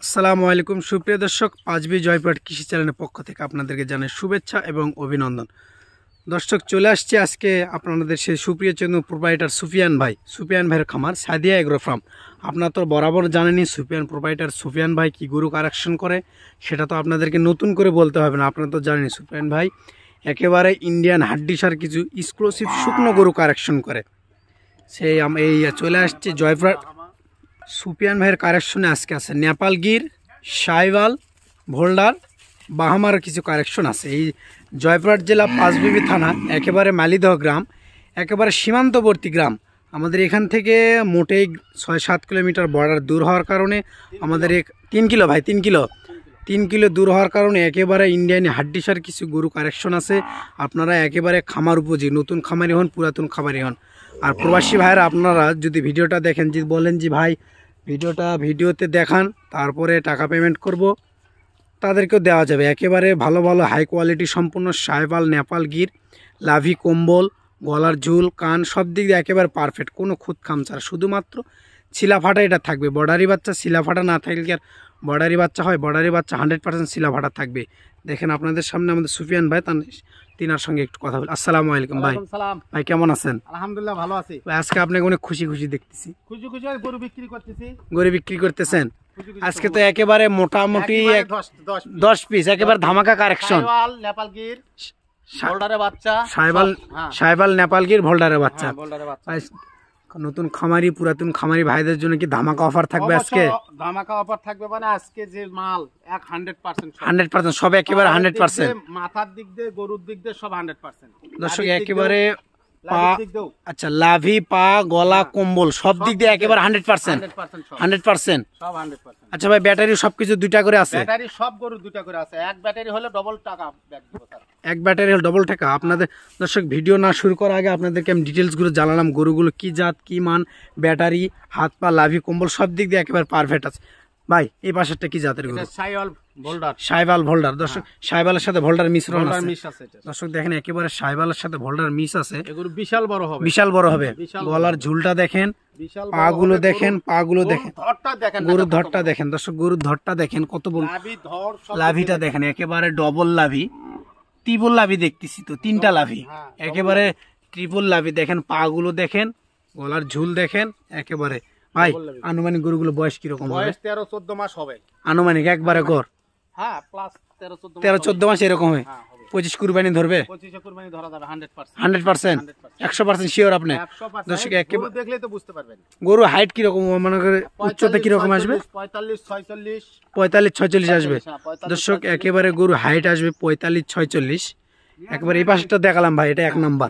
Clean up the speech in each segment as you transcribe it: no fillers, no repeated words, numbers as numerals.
আসসালামু আলাইকুম সুপ্রিয় দর্শক, পাঁচবি জয়পুরহাট কৃষি চ্যানেলের পক্ষ থেকে আপনাদেরকে জানাই শুভেচ্ছা এবং অভিনন্দন। দর্শক, চলে আসছে আজকে আপনাদের সেই সুপ্রিয় চ্যানেল প্রোপাইটার সুফিয়ান ভাইয়ের খামার সাদিয়া এগ্রো ফার্ম। আপনারা তো বরাবর জানেনই প্রোপাইটার সুফিয়ান ভাই কি গরু কালেকশন করে, সেটা তো আপনাদেরকে নতুন করে বলতে হবে না। আপনারা তো জানেন সুফিয়ান ভাই একেবারে ইন্ডিয়ান হাড্ডিসার কিছু এক্সক্লুসিভ শুকনো গরু কালেকশন করে। সেই এই চলে আসছে জয়পুরহাট সুফিয়ান ভাইয়ের কারেকশনে আজকে আছে নেপাল গির, সাইওয়াল, ভোল্ডার, বাহামার কিছু কারেকশন আছে। এই জয়পুরহাট জেলা পাঁচবিবি থানা একেবারে মালিদহ গ্রাম, একেবারে সীমান্তবর্তী গ্রাম। আমাদের এখান থেকে মোটেই 6-7 কিলোমিটার বর্ডার দূর হওয়ার কারণে আমাদের 3 কিলো দূর হওয়ার কারণে একেবারে ইন্ডিয়ান হাড্ডিসার কিছু গরু কারেকশন আছে। আপনারা একেবারে খামার উপযোগী, নতুন খামারি হন পুরাতন খামারি হন। আর প্রবাসী ভাইয়েরা আপনারা যদি ভিডিওটা দেখেন, যদি বলেন যে ভাই ভিডিওতে দেখান তারপরে টাকা পেমেন্ট করব, তাদেরকেও দেওয়া যাবে। একেবারে ভালো ভালো হাই কোয়ালিটি সম্পূর্ণ সাইওয়াল, নেপাল গির, লাভি কম্বল, গলার ঝুল, কান সব দিক দিয়ে একেবারে পারফেক্ট, কোনো খুদ খামচার, শুধুমাত্র ছিলাফাটা এটা থাকবে। বর্ডারি বাচ্চা ছিলাফাটা না থাকলে কি আর বর্ডারি বাচ্চা হয়? বর্ডারি বাচ্চা 100% ছিলাফাটা থাকবে। দেখেন আপনাদের সামনে আমাদের সুফিয়ান ভাই, তিনার সঙ্গে একটু কথা বলি। আসসালামু আলাইকুম ভাই। ভাই কেমন আছেন? আলহামদুলিল্লাহ ভালো আছি। আজকে আপনাকে অনেক খুশি দেখতেছি। গরু বিক্রি করতেছি। গরু বিক্রি করতেছেন আজকে তো একেবারে মোটামুটি 10 পিস একেবারে ধামাকা কালেকশন। নেপাল গির, ভোল্ডারের বাচ্চা, সাইওয়াল, নেপাল গির, ভোল্ডারের বাচ্চা। নতুন খামারি পুরাতন খামারি ভাইদের জন্য কি ধামাকা অফার থাকবে আজকে? ধামাকা অফার থাকবে মানে আজকে যে মাল 100% সব একেবারে 100%, মাথার দিক দিয়ে গরুর দিক দিয়ে সব 100%। দর্শক একেবারে আচ্ছা লাভি, পা, গলা, কম্বল সব দিক দিয়ে একেবারে 100%। আচ্ছা ভাই, ব্যাটারি সবকিছু 2টা করে আছে? ব্যাটারি সব গরু 2টা করে আছে। এক ব্যাটারি হলে ডবল টাকা ব্যাক দিব স্যার। এক ব্যাটারি হলে ডবল টাকা। আপনাদের দর্শক ভিডিও না শুরু করার আগে আপনাদেরকে আমি ডিটেলসগুলো জানালাম, গরুগুলো কি জাত কি মান, ব্যাটারি, হাত পা, লাভি, কম্বল সব দিক দিয়ে একেবারে পারফেক্ট আছে। ভাই এই পাশেরটা কি জাতের গরু? সাইওয়াল ভোল্ডার। দর্শক সাইওয়ালের সাথে ভোল্ডার মিশ্রণ আছে। দর্শক দেখেন একেবারে সাইওয়ালের সাথে ভোল্ডার মিস আছে। এগুলো বিশাল বড় হবে। গলার ঝুলটা দেখেন, পাগুলো দেখেন, গরুর ধরটা দেখেন। দর্শক গরুর ধরটা দেখেন কত বড়, লাভিটা দেখেন একেবারে ডবল লাভি, ট্রিপল লাভি দেখতেছি তো, 3টা লাভি, একেবারে ট্রিপল লাভি দেখেন। পাগুলো দেখেন, গলার ঝুল দেখেন একেবারে। ভাই আনুমানিক গরুগুলো বয়স কিরকম? বয়স 13-14 মাস হবে আনুমানিক, একবারে গড়। হ্যাঁ প্লাস 13-14 মাস এরকম হবে। 25 কুরবানি ধরবে? 25 কুরবানি ধরা যাবে 100%। 100% শিওর আপনি? দর্শক গরু দেখলেই তো বুঝতে পারবেন। গরু হাইট কিরকম, মনে করে উচ্চতা কিরকম আসবে? 45-46 আসবে। দর্শক একেবারে গরু হাইট আসবে 45-46। একবার এই পাশেটা দেখালাম ভাই, এটা 1 নাম্বার।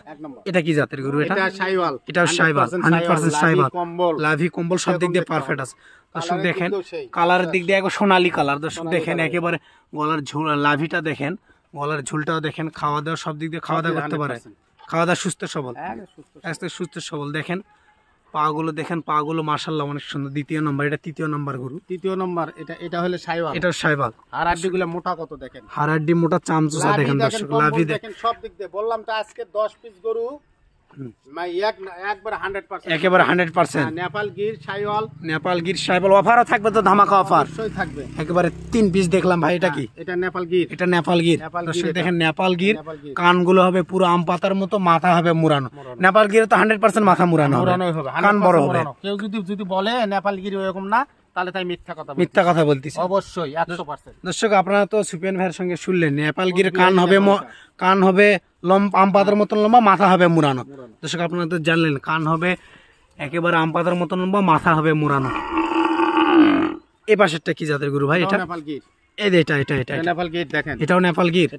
এটা কি জাতের গরু? এটাও সাইওয়াল, 100% সাইওয়াল, লাভি কম্বল সব দিক দিয়ে পারফেক্ট আছে। দর্শক দেখেন কালারের দিক দিয়ে সোনালী কালার। দর্শক দেখেন একেবারে গলার ঝুল, লাভিটা দেখেন, গলার ঝুলটাও দেখেন। খাওয়া দাওয়া সব দিক দিয়ে খাওয়া দাওয়া করতে পারে, খাওয়া দাওয়া সুস্থ সবল। দেখেন পাগুলো দেখেন, পাগুলো মাশাআল্লাহ অনেক সুন্দর। 2য় নম্বর, এটা 3য় নম্বর গরু। 3য় নম্বর, এটা হলে সাইওয়াল, এটা সাইওয়াল। আর হাড্ডিগুলো মোটা কত দেখেন, হাড়াড্ডি মোটা, চামচুসা দেখেন। দর্শক লাভি দেখেন সব দিক দিয়ে। বললাম তো আজকে 10 পিস গরু একবারে 100%, একেবারে 100%। নেপাল গির সাইওয়াল অফারও থাকবে তো, ধামাকা অফার থাকবে। একেবারে 3 পিস দেখলাম ভাই। এটা কি? এটা নেপাল গির। দর্শক দেখেন নেপাল গির, কানগুলো হবে পুরো আম পাতার মতো, মাথা হবে মুড়ানো। নেপাল গির তো 100% মাথা মুড়ানো হবে, কান বড় হবে। কেউ যদি বলে নেপাল গির এরকম না, তাহলে তাই মিথ্যা কথা বলতেছি। অবশ্যই 100%। দর্শক আপনারা তো সুফিয়ান ভাইয়ের সঙ্গে শুনলেন, নেপাল গির কান হবে আম পাতার মতন লম্বা, মাথা হবে মুড়ানো। দর্শক আপনারা তো জানলেন, কান হবে একেবারে আম পাতার মতন লম্বা, মাথা হবে মুড়ানো। এই পাশেরটা কি জাতের গরু ভাই? এটা নেপাল গির। এটা নেপাল গির দেখেন, এটাও নেপাল গির।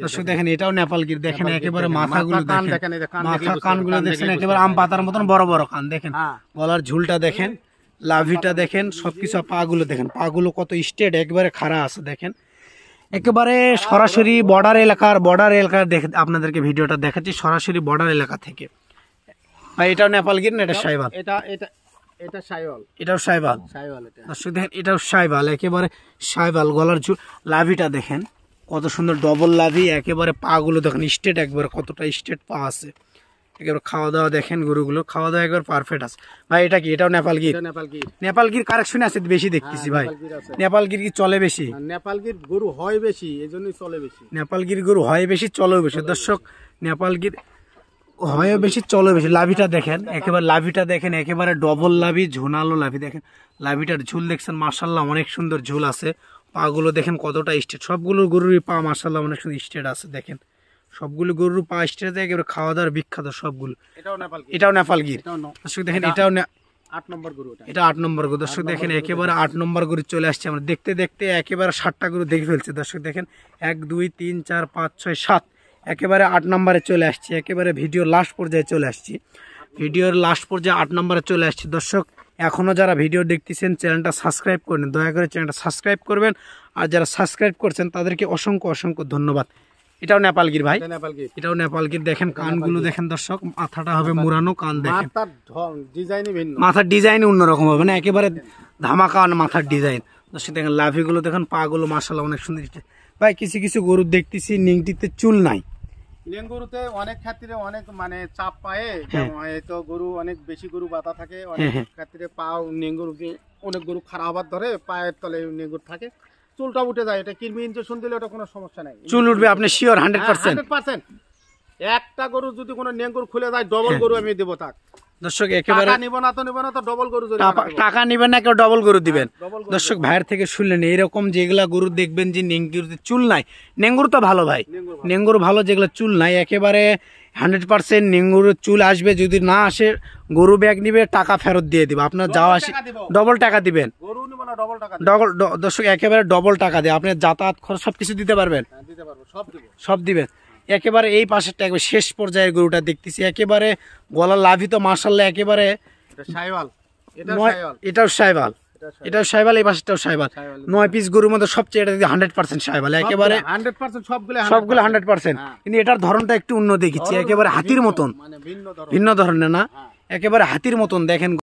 দর্শক দেখেন এটাও নেপাল গির। দেখেন একেবারে মাথাগুলো দেখেন, মাথা কানগুলো দেখেন একেবারে আম পাতার মতন বড় বড় কান দেখেন। গলার ঝুলটা দেখেন, লাভিটা দেখেন, সবকিছু। পাগুলো দেখেন, পাগুলো কত স্ট্রেট, একেবারে খাড়া আছে দেখেন। একেবারে সরাসরি বর্ডার এলাকার দেখে আপনাদেরকে ভিডিওটা দেখাচ্ছি, সরাসরি বর্ডার এলাকা থেকে। ভাই এটাও নেপাল গির না এটা সাইওয়াল? এটা সাইওয়াল, এটাও সাইওয়াল। দর্শক দেখেন এটাও সাইওয়াল, একেবারে সাইওয়াল। গলার লাভিটা দেখেন কত সুন্দর, ডবল লাভি। একেবারে পাগুলো দেখেন স্ট্রেট, একবারে কতটা স্ট্রেট পা আছে। একেবারে খাওয়া দাওয়া দেখেন, গরুগুলো খাওয়া দাওয়া একবার পারফেক্ট আছে ভাই। এটা কি, এটাও নেপাল গির? এটা নেপাল গির। নেপাল গির কারেকশন আছে বেশি দেখতেছি ভাই। নেপাল গির আছে। নেপাল গির কি চলে বেশি? নেপাল গির গরু হয় বেশি, এজন্যই চলে বেশি। নেপাল গির গরু হয় বেশি, চলেও বেশি। দর্শক নেপাল গির হয় বেশি, চলে বেশি। লাভিটা দেখেন, একেবারে লাভিটা দেখেন, একেবারে ডবল লাভি, ঝোনালো লাভি দেখেন। লাভিটার ঝুল দেখছেন মাশাআল্লাহ, অনেক সুন্দর ঝুল আছে। পাগুলো দেখেন কতটা স্ট্রেট, সবগুলো গরুরই পা মাশাআল্লাহ অনেক সুন্দর স্ট্রেট আছে দেখেন। সবগুলো গরুর পা স্ট্রেট, একেবারে খাওয়া দাওয়ার বিখ্যাত সবগুলো। এটাও নেপাল গির। এটাও নেপাল গির। এটাও দর্শক দেখেন, এটাও 8 নম্বর গরু এটা। এটা 8 নম্বর গরু। দর্শক দেখেন একেবারে 8 নম্বর গরু চলে আসছে। আমরা দেখতে দেখতে একেবারে 7টা গরু দেখে ফেলছে। দর্শক দেখেন 1 2 3 4 5 6 7, একেবারে 8 নম্বরে চলে আসছে। একেবারে ভিডিও লাস্ট পর্যায়ে চলে আসছি। ভিডিওর লাস্ট পর্যায়ে 8 নম্বরে চলে আসছি। দর্শক এখনও যারা ভিডিও দেখতেছেন চ্যানেলটা সাবস্ক্রাইব করেন, দয়া করে চ্যানেলটা সাবস্ক্রাইব করবেন। আর যারা সাবস্ক্রাইব করছেন তাদেরকে অসংখ্য অসংখ্য ধন্যবাদ। এটাও নেপাল গির ভাই, এটা নেপাল গির। এটাও নেপাল গির। দেখেন কানগুলো দেখেন দর্শক, মাথাটা হবে মুড়ানো, কান দেখেন, মাথার ডিজাইনই ভিন্ন। মাথার ডিজাইন অন্যরকম হবে না, একেবারে ধামাকা মাথার ডিজাইন। দর্শক দেখেন লাভিগুলো দেখেন, পাগুলো মাশাআল্লাহ অনেক সুন্দর। ভাই কিছু কিছু গরু দেখতেছি নিংটিতে চুল নাই। লেন গরুতে অনেক ক্ষেত্রে অনেক মানে চাপ পায়ে, তো গরু অনেক বেশি গরু বাতা থাকে, অনেক ক্ষেত্রে পাও নেঙ্গুরুকে অনেক গরু খারাপ হবার ধরে পায়ের তলে নেঙ্গুর থাকে, চুলটা উঠে যায়। এটা কৃমি ইনজেকশন দিলে ওটা কোনো সমস্যা নাই, চুল উঠবে আপনি শিওর 100%? 100%। একটা গরু যদি কোনো নেঙ্গুর খুলে যায়, ডবল গরু আমি দেবো তাক। দর্শক একেবারে নিব না তো ডবল গরু টাকা নিবেন না, কেউ ডবল গরু দিবেন। ডবল গরু। দর্শক ভাইয়ের থেকে শুনলেন, এইরকম যেগুলা গরু দেখবেন যে নেঙ্গুরতে চুল নাই, নেঙ্গুর তো ভালো ভাই, নেঙ্গুর ভালো, যেগুলো চুল নাই একেবারে 100% নেঙ্গুরের চুল আসবে। যদি না আসে গরু ব্যাগ নিবে, টাকা ফেরত দিয়ে দিবে আপনার, যাওয়া আসি ডবল টাকা দিবেন। গরু নিব না, ডবল টাকা ডবল। দর্শক একেবারে ডবল টাকা দিয়ে আপনি যাতায়াত খরচ সবকিছু দিতে পারবেন, দিতে পারবো, সব দিব, সব দিবেন। একেবারে এই পাশেরটা একবার শেষ পর্যায়ের গরুটা দেখতেছি, একেবারে গলা লাভি তো মাশাআল্লাহ, একেবারে এটা শাইওয়াল, এটা শাইওয়াল, এটাও সাইবাল, এটাও সাইবাল, এই পাশেরটাও সাইবাল। 9 পিস গরুর মধ্যে সবচেয়ে এটা 100% সাইবাল, একেবারে 100% সবগুলো 100%। কিন্তু এটার ধরনটা একটু অন্য দেখেছি, একেবারে হাতির মতন, মানে ভিন্ন ধরনের, ভিন্ন ধরনের না, একেবারে হাতির মতন দেখেন।